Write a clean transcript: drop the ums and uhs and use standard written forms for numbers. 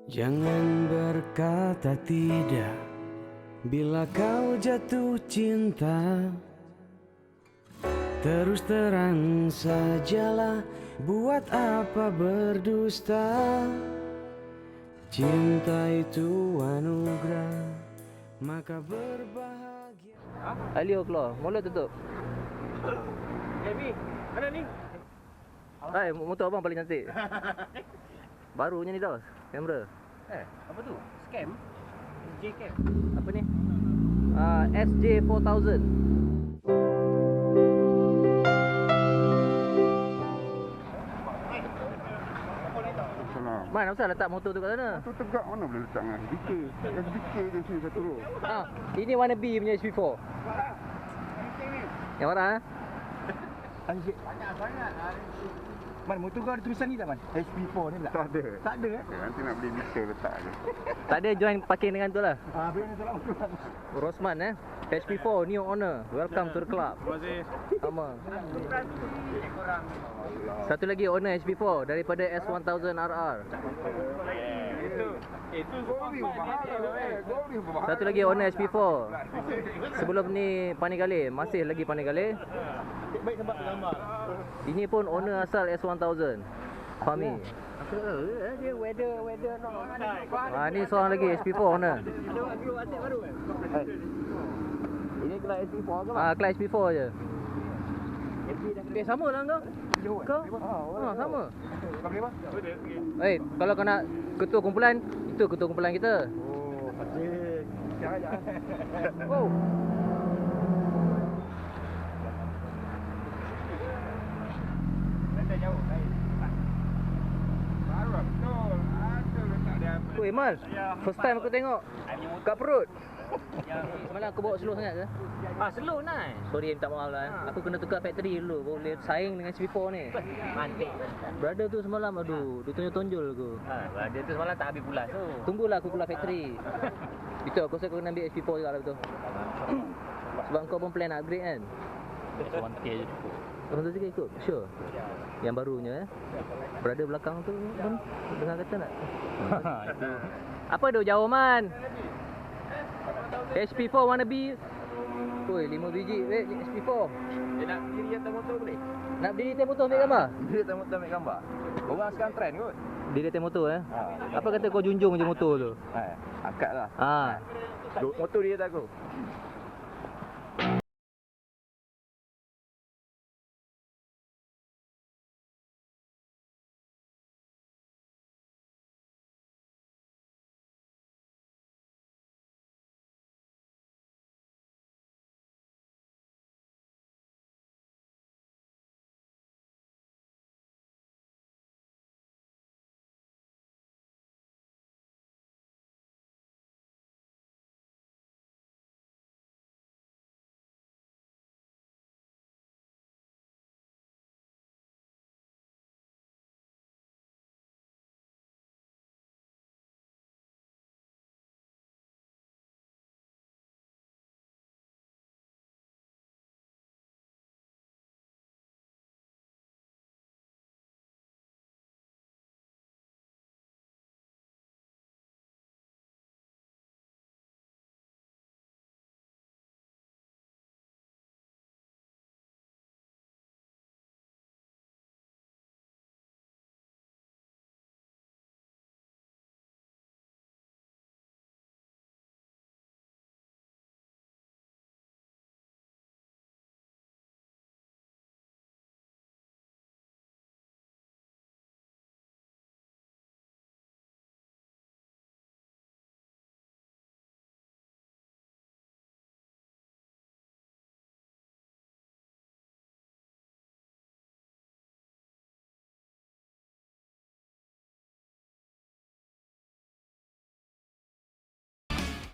Jangan berkata tidak bila kau jatuh cinta. Terus terang sajalah, buat apa berdusta. Cinta itu anugerah, maka berbahagia. Alio keluar, mulut tutup. Jamie, mana ni? Hai, motor abang paling cantik. Barunya ni dah, kamera. Apa tu? Scam? J-Cam? Apa ni? SJ4000. Salam. Man, apa letak motor tu kat sana? Tu tegak mana boleh letak dengan speaker. Yang speaker je sini satu row. Ini warna B punya SP4. Yang warna Banyak sangat. Man, motor kau ada tulisan ni tak, Man? HP4 ni pula? Tak ada. Tak ada Nanti nak beli meter letak je. tak ada, join parking dengan tu lah. Bila ni tolak motor. Rosman HP4 new owner. Welcome to the club. Terima kasih. Sama. Satu lagi owner HP4 daripada S1000 RR. Itu Gori mahal lah. Gori mahal. Satu lagi owner HP4. Sebelum ni Panigale, masih lagi Panigale. baik tempat gambar. Ini pun owner asal S1000. Fahmi. Dia weather no. Ni seorang lagi SP4 owner. Ada aset baru kan? Ini kelas SP4 ke? Kelas SP4 je. Sama lah kau. Kau? Sama. Kau boleh apa? Kalau kau nak ketua kumpulan, itu ketua kumpulan kita. Oh, patut. Jangan. Oh. Dah jauh. Baru lah betul. Ada letak dia apa. Weh Mal, first time aku tengok kat perut. Semalam aku bawa slow sangat ke? Slow nice. Sorry, minta maaf lah. Aku kena tukar factory dulu, boleh saing dengan SP4 ni. Mantik. Brother tu semalam, aduh, dia tonjol aku. Dia tu semalam tak habis pulas tu. Tunggulah aku keluar factory. Itu aku rasa kau kena ambil SP4 juga lah betul. Sebab kau pun plan upgrade kan? Sewantir je cukup. Kau tu juga ikut? Sure? Yang barunya Brother belakang tu pun dengar kata nak? Itu. Apa tu jauh man? HP4 wannabe. Oi, 5 biji SP4. Dia nak diri atas motor boleh? Nak berdiri atas motor ambil gambar? Diri atas motor ambil gambar. Orang sekarang trend kot. Diri atas motor Apa kata kau junjung je motor tu? Akad lah. Ha. Motor dia tak aku.